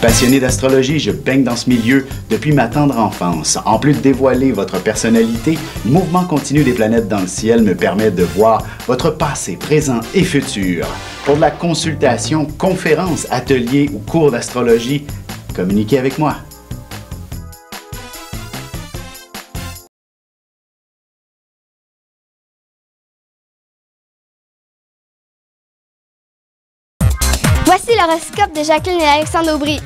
Passionné d'astrologie, je baigne dans ce milieu depuis ma tendre enfance. En plus de dévoiler votre personnalité, le mouvement continu des planètes dans le ciel me permet de voir votre passé, présent et futur. Pour de la consultation, conférences, ateliers ou cours d'astrologie, communiquez avec moi. Voici l'horoscope de Jacqueline et Alexandre Aubry.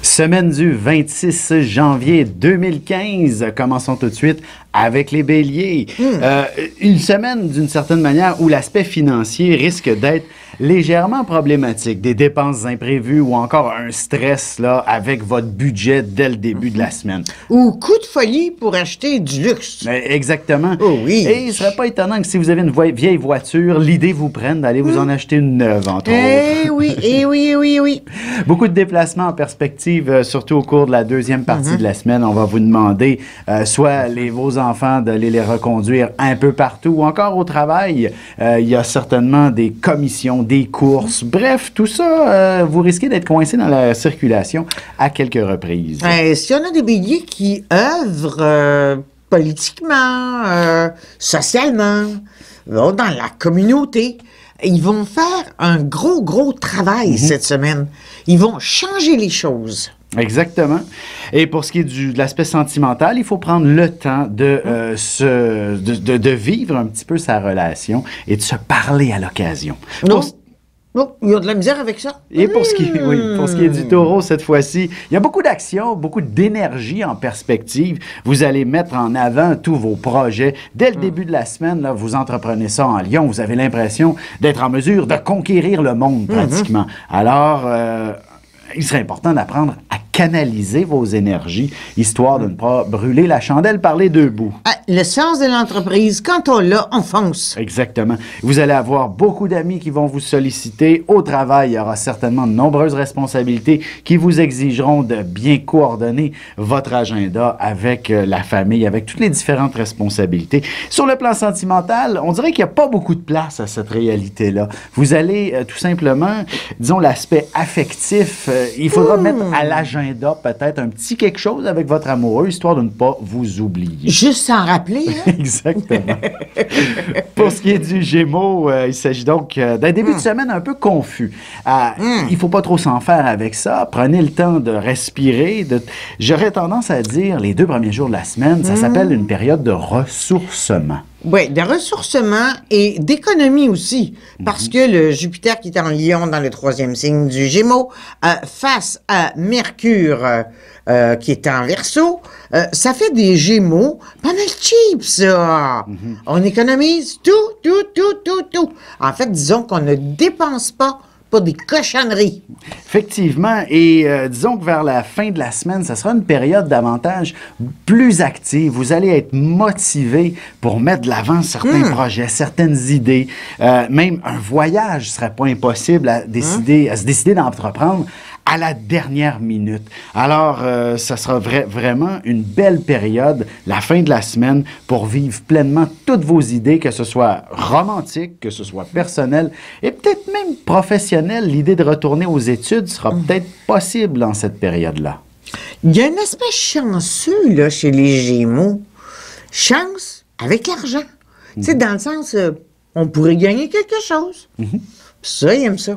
Semaine du 26 janvier 2015. Commençons tout de suite avec les béliers. Une semaine, d'une certaine manière, où l'aspect financier risque d'être légèrement problématique. Des dépenses imprévues ou encore un stress là, avec votre budget dès le début de la semaine. Ou coup de folie pour acheter du luxe. Exactement. Oh oui. Et il ne serait pas étonnant que si vous avez une vieille voiture, l'idée vous prenne d'aller vous en acheter une neuve, entre autres. Oui, oui. Beaucoup de déplacements en perspective, surtout au cours de la deuxième partie de la semaine. On va vous demander soit vos enfants d'aller les reconduire un peu partout ou encore au travail. Il y a certainement des commissions, des courses. Bref, tout ça, vous risquez d'être coincé dans la circulation à quelques reprises. S'il y en a des béliers qui œuvrent politiquement, socialement, dans la communauté, ils vont faire un gros travail cette semaine. Ils vont changer les choses. Exactement. Et pour ce qui est de l'aspect sentimental, il faut prendre le temps de vivre un petit peu sa relation et de se parler à l'occasion. Non, il y a de la misère avec ça. Et pour ce qui est du taureau, cette fois-ci, il y a beaucoup d'action, beaucoup d'énergie en perspective. Vous allez mettre en avant tous vos projets. Dès le début de la semaine, là, vous entreprenez ça en Lyon. Vous avez l'impression d'être en mesure de conquérir le monde, pratiquement. Alors, il serait important d'apprendre à canaliser vos énergies, histoire de ne pas brûler la chandelle par les deux bouts. Le sens de l'entreprise, quand on l'a, on fonce. Exactement. Vous allez avoir beaucoup d'amis qui vont vous solliciter. Au travail, il y aura certainement de nombreuses responsabilités qui vous exigeront de bien coordonner votre agenda avec la famille, avec toutes les différentes responsabilités. Sur le plan sentimental, on dirait qu'il n'y a pas beaucoup de place à cette réalité-là. Vous allez tout simplement, disons, l'aspect affectif, il faudra mettre à l'agenda peut-être un petit quelque chose avec votre amoureux, histoire de ne pas vous oublier. Juste s'en rappeler, hein? Exactement. Pour ce qui est du Gémeaux, il s'agit donc d'un début de semaine un peu confus. Il ne faut pas trop s'en faire avec ça. Prenez le temps de respirer. J'aurais tendance à dire, les 2 premiers jours de la semaine, ça s'appelle une période de ressourcement. Oui, de ressourcement et d'économie aussi, parce que le Jupiter qui est en Lion dans le 3e signe du Gémeaux, face à Mercure qui est en Verseau, ça fait des Gémeaux pas mal cheap, ça. On économise tout. En fait, disons qu'on ne dépense pas pour des cochonneries. Effectivement, et disons que vers la fin de la semaine, ça sera une période davantage plus active. Vous allez être motivé pour mettre de l'avant certains projets, certaines idées. Même un voyage ne serait pas impossible à se décider d'entreprendre à la dernière minute. Alors, ça sera vraiment une belle période, la fin de la semaine, pour vivre pleinement toutes vos idées, que ce soit romantique, que ce soit personnel et peut-être même professionnel. L'idée de retourner aux études sera peut-être possible dans cette période-là. Il y a un aspect chanceux là, chez les Gémeaux. Chance avec l'argent. Tu sais, dans le sens, on pourrait gagner quelque chose. Ça, il aime ça.